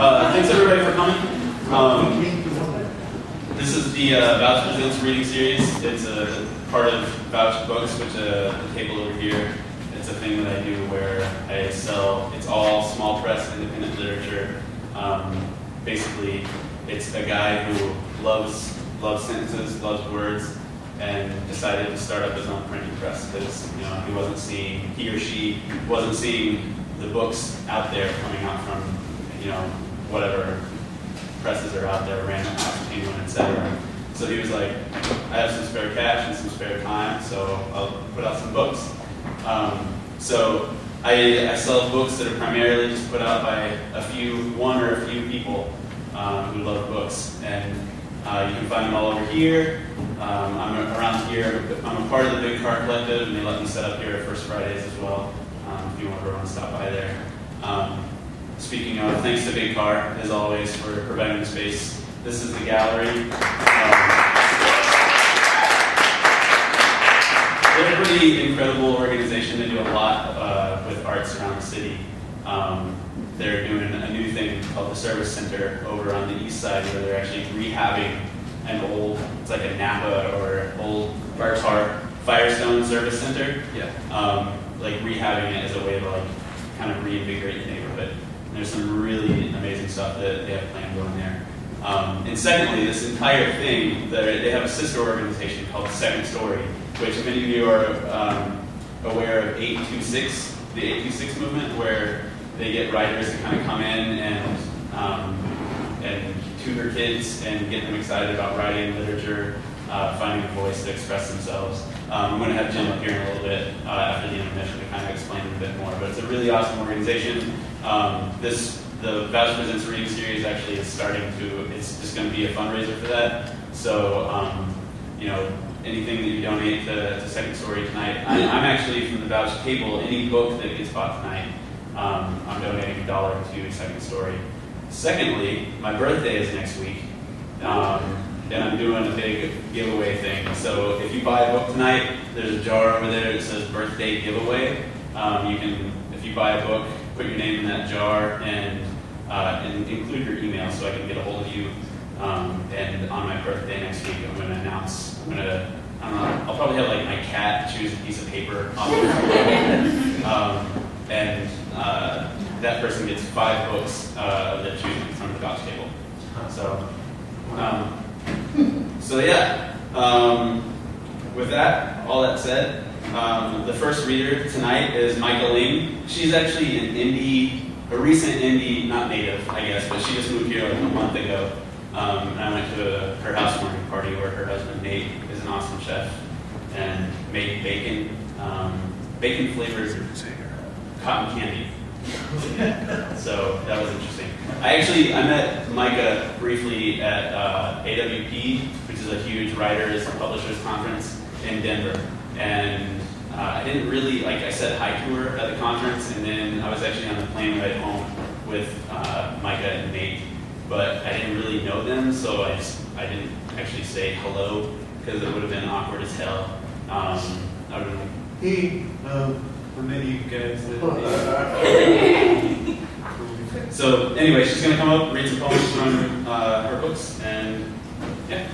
Thanks everybody for coming. This is the Vouched Presents reading series. It's a part of Vouched Books, which the table over here. It's a thing that I do where I sell. It's all small press, independent literature. Basically, it's a guy who loves sentences, loves words, and decided to start up his own printing press because he or she wasn't seeing the books out there coming out from whatever presses are out there, Random House, Penguin, etc. So he was like, I have some spare cash and some spare time, so I'll put out some books. So I sell books that are primarily just put out by one or a few people who love books, and you can find them all over here. I'm around here. I'm a part of the Big Car Collective, and they let me set up here at First Fridays as well. If you want to stop by there. Speaking of, thanks to Big Car, as always, for providing the space. This is the gallery. They're a pretty incredible organization. They do a lot with arts around the city. They're doing a new thing called the Service Center over on the east side, where they're actually rehabbing an old, it's like a Napa or old Firestone Service Center. Yeah. Like rehabbing it as a way to kind of reinvigorate the neighborhood. And there's some really amazing stuff that they have planned going there. And secondly, this entire thing, they have a sister organization called Second Story, which many of you are aware of 826, the 826 movement, where they get writers to kind of come in and tutor kids and get them excited about writing, literature, finding a voice to express themselves. I'm going to have Jim up here in a little bit after the intermission to kind of explain it a bit more, but it's a really awesome organization. The Vouched Presents reading series actually is it's just going to be a fundraiser for that. So, anything that you donate to Second Story tonight, I'm actually from the Vouched table. Any book that gets bought tonight, I'm donating $1 to Second Story. Secondly, my birthday is next week. And I'm doing a big giveaway thing. So if you buy a book tonight, there's a jar over there that says birthday giveaway. You can, if you buy a book, put your name in that jar and include your email so I can get a hold of you. And on my birthday next week, I'm going to announce, I'll probably have my cat choose a piece of paper on the and that person gets 5 books of their choosing from the Vouched table. So yeah, with that, all that said, the first reader tonight is Micah Ling. She's actually a recent indie, not native, I guess, but she just moved here a month ago. And I went to her housewarming party where her husband Nate is an awesome chef and made bacon flavored cotton candy. So that was interesting. I met Micah briefly at AWP, which is a huge writers and publishers conference in Denver. And I didn't really, I said hi to her at the conference, and then I was actually on the plane ride home with Micah and Nate, but I didn't really know them, so I didn't actually say hello, because it would have been awkward as hell. I would have been, hey, for many of you guys So anyway, she's going to come up, read some poems from her books, and yeah.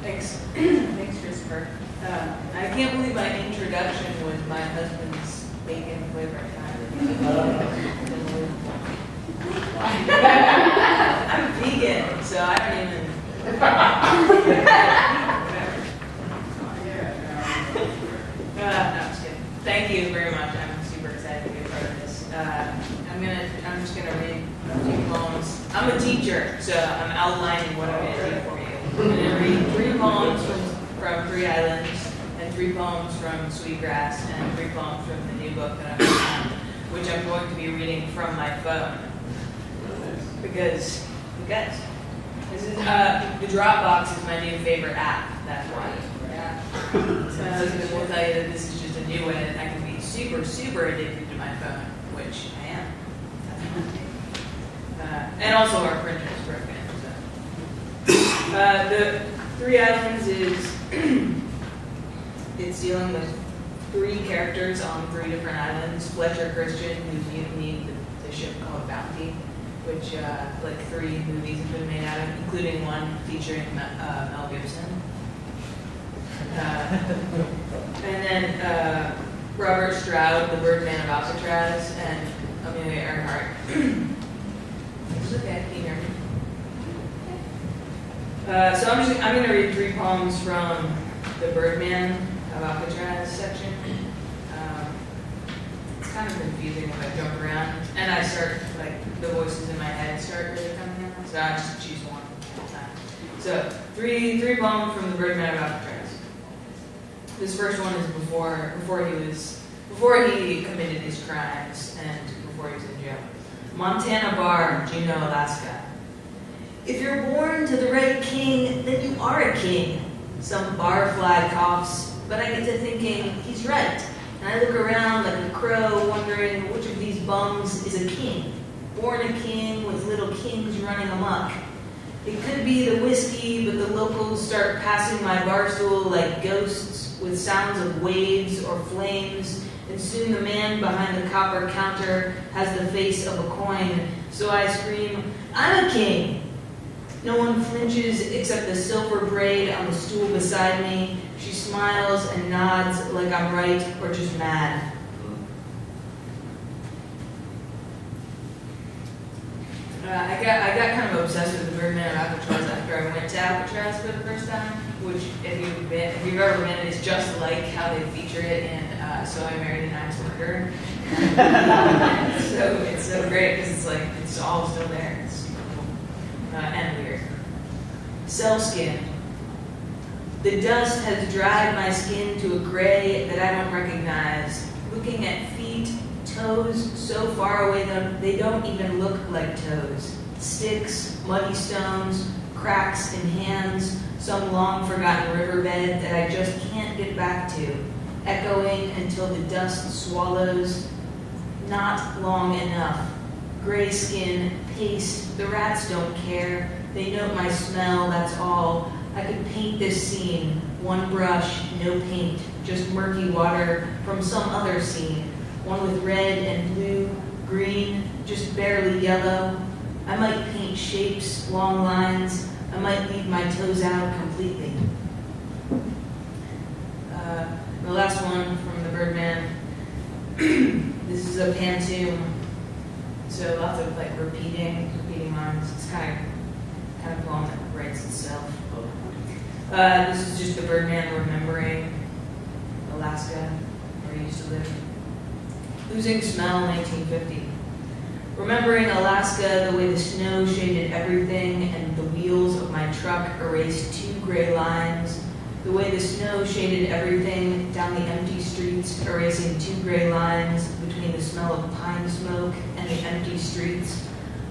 Thanks. Thanks, Christopher. I can't believe my introduction was my husband's bacon flavored I'm vegan, so I don't even. No, I'm just kidding. Thank you very much. I'm super excited to be a part of this. I'm just gonna read a few poems. I'm a teacher, so I'm outlining what I'm gonna read for you. I'm gonna read 3 poems from 3 Islands, and 3 poems from Sweetgrass, and 3 poems from the new book that I'm working on, which I'm going to be reading from my phone. Because, guys, this is the Dropbox is my new favorite app. That's why. So we'll tell you that this is just a new one, and I can be super, super addicted to my phone, which I am. And also our printer is broken. So. The 3 Islands is It's dealing with 3 characters on 3 different islands. Fletcher Christian, who's mutinied the ship called Bounty, which like 3 movies have been made out of, including one featuring Mel Gibson. And then Robert Stroud, the Birdman of Alcatraz, and Amelia Earhart. Is it okay? Can you hear me? So I'm going to read 3 poems from the Birdman of Alcatraz section. It's kind of confusing when I jump around, and I start, like, the voices in my head start really coming in, so I just choose one at a time. So, 3 poems from the Birdman of Alcatraz. This first one is before he committed his crimes and before he was in jail. Montana Bar, Juneau, Alaska. If you're born to the right king, then you are a king. Some bar fly coughs, but I get to thinking he's right. And I look around like a crow, wondering which of these bums is a king. Born a king with little kings running amok. It could be the whiskey, but the locals start passing my bar stool like ghosts with sounds of waves or flames, and soon the man behind the copper counter has the face of a coin. So I scream, I'm a king! No one flinches except the silver braid on the stool beside me. She smiles and nods like I'm right or just mad. I got kind of obsessed with the Birdman of Alcatraz after I went to Alcatraz for the first time, which, if you've ever been, is just like how they feature it in So I Married an Axe Murderer. So it's so great because it's like it's all still there. It's super cool and weird. Cellskin. The dust has dried my skin to a gray that I don't recognize. Looking at feet, toes so far away that they don't even look like toes. Sticks, muddy stones, cracks in hands, some long forgotten riverbed that I just can't get back to, echoing until the dust swallows. Not long enough. Gray skin, paste, the rats don't care. They note my smell, that's all. I could paint this scene. One brush, no paint, just murky water from some other scene. One with red and blue, green, just barely yellow. I might paint shapes, long lines. I might leave my toes out completely. The last one from the Birdman. This is a pantoum. So lots of like repeating lines. It's kind of poem that writes itself. This is just the Birdman remembering Alaska, where he used to live. Losing smell, 1950. Remembering Alaska, the way the snow shaded everything and the wheels of my truck erased 2 gray lines. The way the snow shaded everything down the empty streets, erasing 2 gray lines between the smell of pine smoke and the empty streets.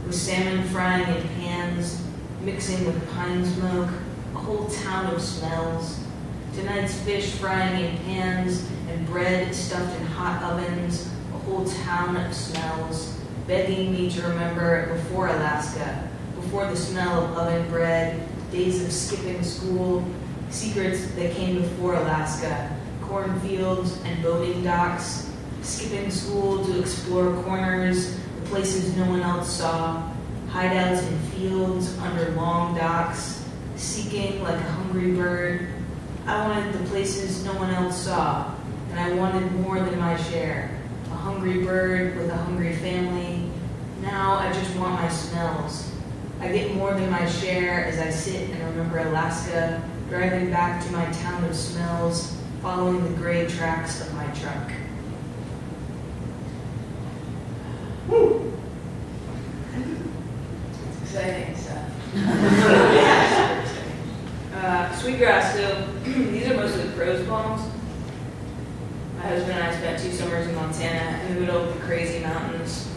With salmon frying in pans, mixing with pine smoke, a whole town of smells. Tonight's fish frying in pans and bread stuffed in hot ovens, a whole town of smells, begging me to remember before Alaska, before the smell of oven bread, days of skipping school, secrets that came before Alaska, cornfields and boating docks, skipping school to explore corners, the places no one else saw, hideouts in fields under long docks, seeking like a hungry bird. I wanted the places no one else saw, and I wanted more than my share. A hungry bird with a hungry family. Now I just want my smells. I get more than my share as I sit and remember Alaska, driving back to my town of smells, following the gray tracks of my truck. Woo! It's exciting stuff. Sweetgrass, so these are mostly prose poems. My husband and I spent 2 summers in Montana in the middle of the crazy mountains.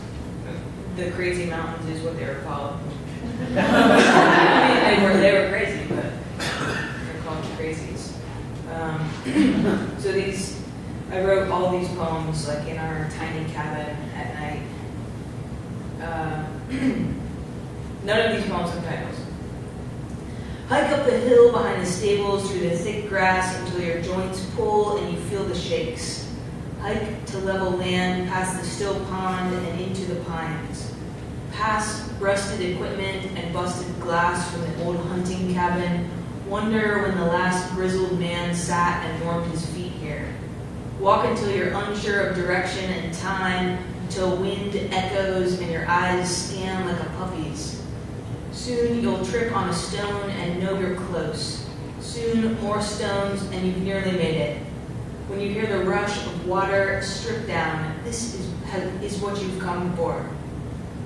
The crazy mountains is what they were called. I mean, they were crazy, but they're called the crazies. So I wrote all these poems like in our tiny cabin at night. None of these poems have titles. Hike up the hill behind the stables through the thick grass until your joints pull and you feel the shakes. Hike to level land past the still pond and into the pines. Past rusted equipment and busted glass from the old hunting cabin. Wonder when the last grizzled man sat and warmed his feet here. Walk until you're unsure of direction and time, until wind echoes and your eyes scan like a puppy's. Soon you'll trip on a stone and know you're close. Soon more stones and you've nearly made it. When you hear the rush of water, strip down. This is what you've come for.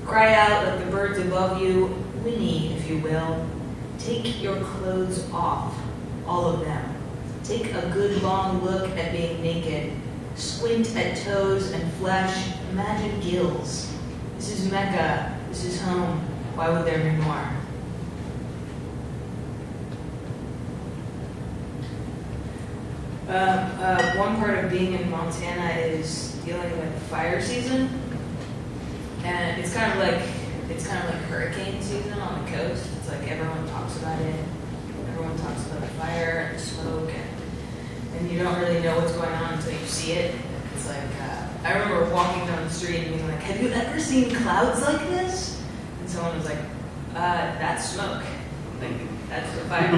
Cry out like the birds above you, whinny if you will. Take your clothes off, all of them. Take a good long look at being naked. Squint at toes and flesh. Imagine gills. This is Mecca. This is home. Why would there be more? One part of being in Montana is dealing with fire season, and it's kind of like hurricane season on the coast. It's like everyone talks about it. Everyone talks about the fire and the smoke, and you don't really know what's going on until you see it. It's like I remember walking down the street and being like, "Have you ever seen clouds like this?" And someone was like, "That's smoke. Like that's the fire."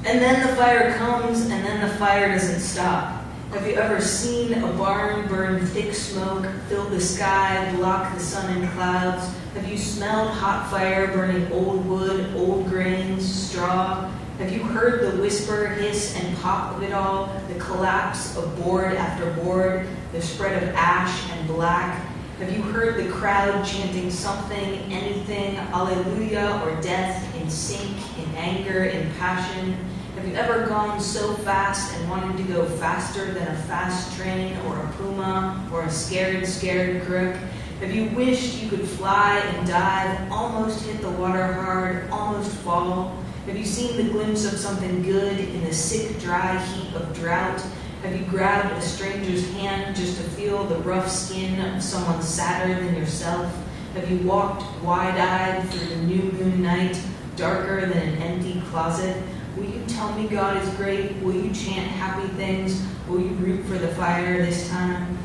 And then the fire comes, and then the fire doesn't stop. Have you ever seen a barn burn thick smoke, fill the sky, block the sun and clouds? Have you smelled hot fire burning old wood, old grains, straw? Have you heard the whisper, hiss, and pop of it all, the collapse of board after board, the spread of ash and black? Have you heard the crowd chanting something, anything, alleluia or death, in sync, in anger, in passion? Have you ever gone so fast and wanted to go faster than a fast train or a puma or a scared crook? Have you wished you could fly and dive, almost hit the water hard, almost fall? Have you seen the glimpse of something good in the sick, dry heat of drought? Have you grabbed a stranger's hand just to feel the rough skin of someone sadder than yourself? Have you walked wide-eyed through the new moon night, darker than an empty closet? Will you tell me God is great? Will you chant happy things? Will you root for the fire this time?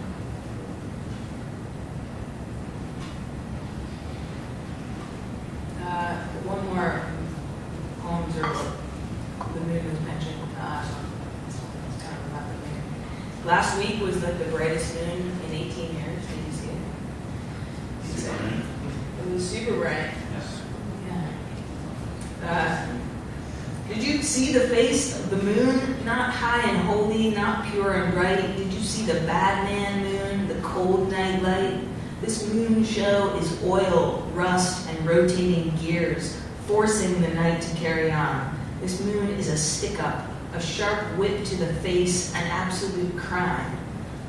One more poems or the moon was mentioned. It's kind of about the moon. Last week was like the brightest moon in 18 years. Did you see it? It was super bright. Yes. Yeah. Did you see the face of the moon? Not high and holy, not pure and bright. Did you see the bad man moon, the cold night light? This moon show is oil, rust, and rotating gears, forcing the night to carry on. This moon is a stick-up, a sharp whip to the face, an absolute crime.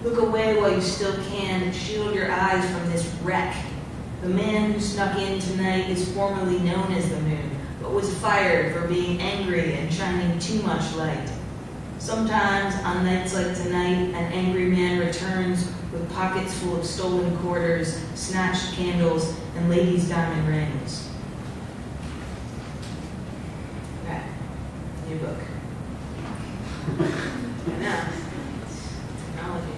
Look away while you still can, shield your eyes from this wreck. The man who snuck in tonight is formerly known as the moon, but was fired for being angry and shining too much light. Sometimes, on nights like tonight, an angry man returns with pockets full of stolen quarters, snatched candles, and ladies' diamond rings. Okay, new book. I know. Technology.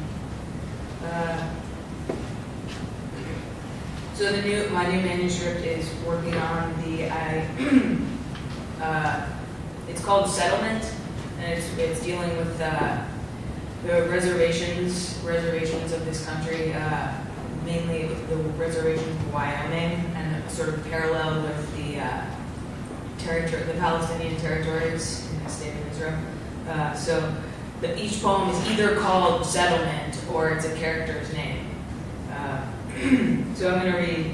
So my new manuscript is working on it's called Settlement, and it's dealing with the reservations of this country, mainly the reservations of Wyoming, and sort of parallel with the Palestinian territories in the state of Israel. So each poem is either called Settlement or it's a character's name. So I'm going to read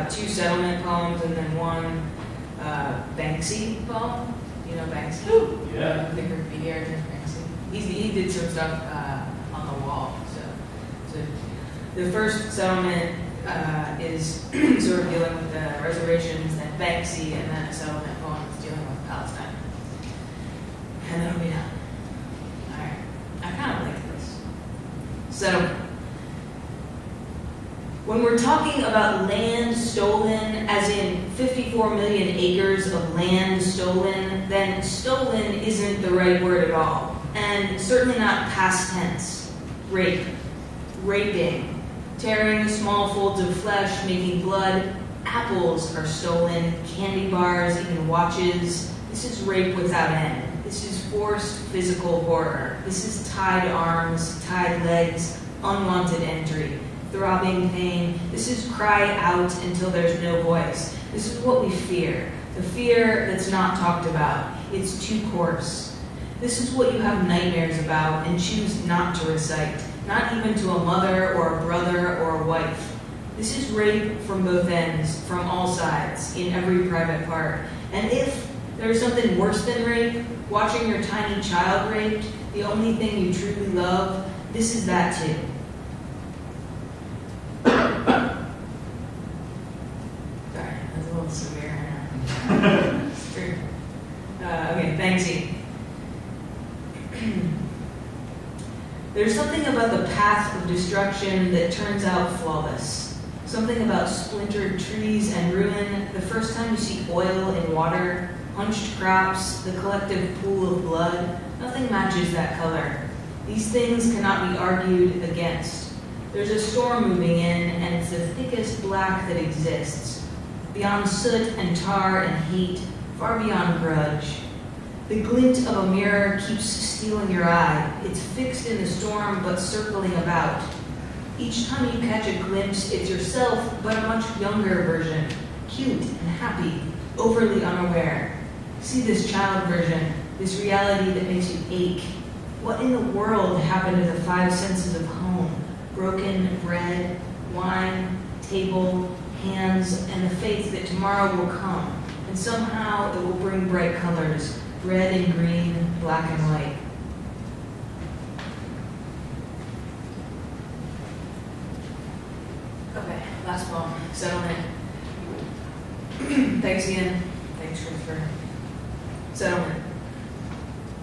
2 settlement poems and then one Banksy poem. You know Banksy? Yeah. The graffiti artist Banksy. He did some stuff on the wall. So the first settlement is sort of dealing with the reservations, then Banksy, and then a settlement poem is dealing with Palestine. And that'll be done. All right. I kind of like this. Settlement. When we're talking about land stolen, as in 54 million acres of land stolen, then stolen isn't the right word at all. And certainly not past tense. Rape. Raping. Tearing small folds of flesh, making blood. Apples are stolen, candy bars, even watches. This is rape without end. This is forced physical horror. This is tied arms, tied legs, unwanted entry. Throbbing pain. This is cry out until there's no voice. This is what we fear. The fear that's not talked about. It's too coarse. This is what you have nightmares about and choose not to recite, not even to a mother or a brother or a wife. This is rape from both ends, from all sides, in every private part. And if there's something worse than rape, watching your tiny child raped, the only thing you truly love, this is that too. Severe. It's true. Okay, thanks, E. There's something about the path of destruction that turns out flawless. Something about splintered trees and ruin, the first time you see oil in water, hunched crops, the collective pool of blood, nothing matches that color. These things cannot be argued against. There's a storm moving in, and it's the thickest black that exists. Beyond soot and tar and hate, far beyond grudge. The glint of a mirror keeps stealing your eye. It's fixed in the storm, but circling about. Each time you catch a glimpse, it's yourself, but a much younger version. Cute and happy, overly unaware. See this child version, this reality that makes you ache. What in the world happened to the five senses of home? Broken bread, wine, table, hands, and the faith that tomorrow will come, and somehow it will bring bright colors, red and green, black and white. Okay, last poem, Settlement. Thanks again. Thanks, Christopher. Settlement.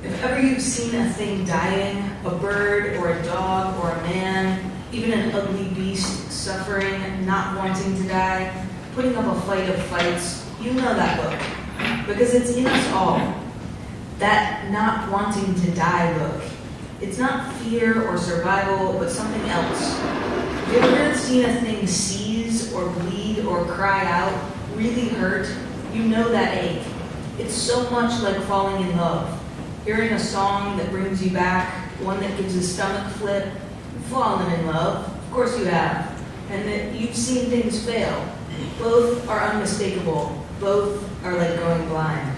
If ever you've seen a thing dying, a bird or a dog or a man, even an ugly beast suffering, not wanting to die, putting up a fight of fights, you know that look, because it's in us all. That not wanting to die look. It's not fear or survival, but something else. Have you ever seen a thing seize or bleed or cry out, really hurt? You know that ache. It's so much like falling in love. Hearing a song that brings you back, one that gives a stomach flip. You've fallen in love. Of course you have. And that you've seen things fail. Both are unmistakable. Both are like going blind.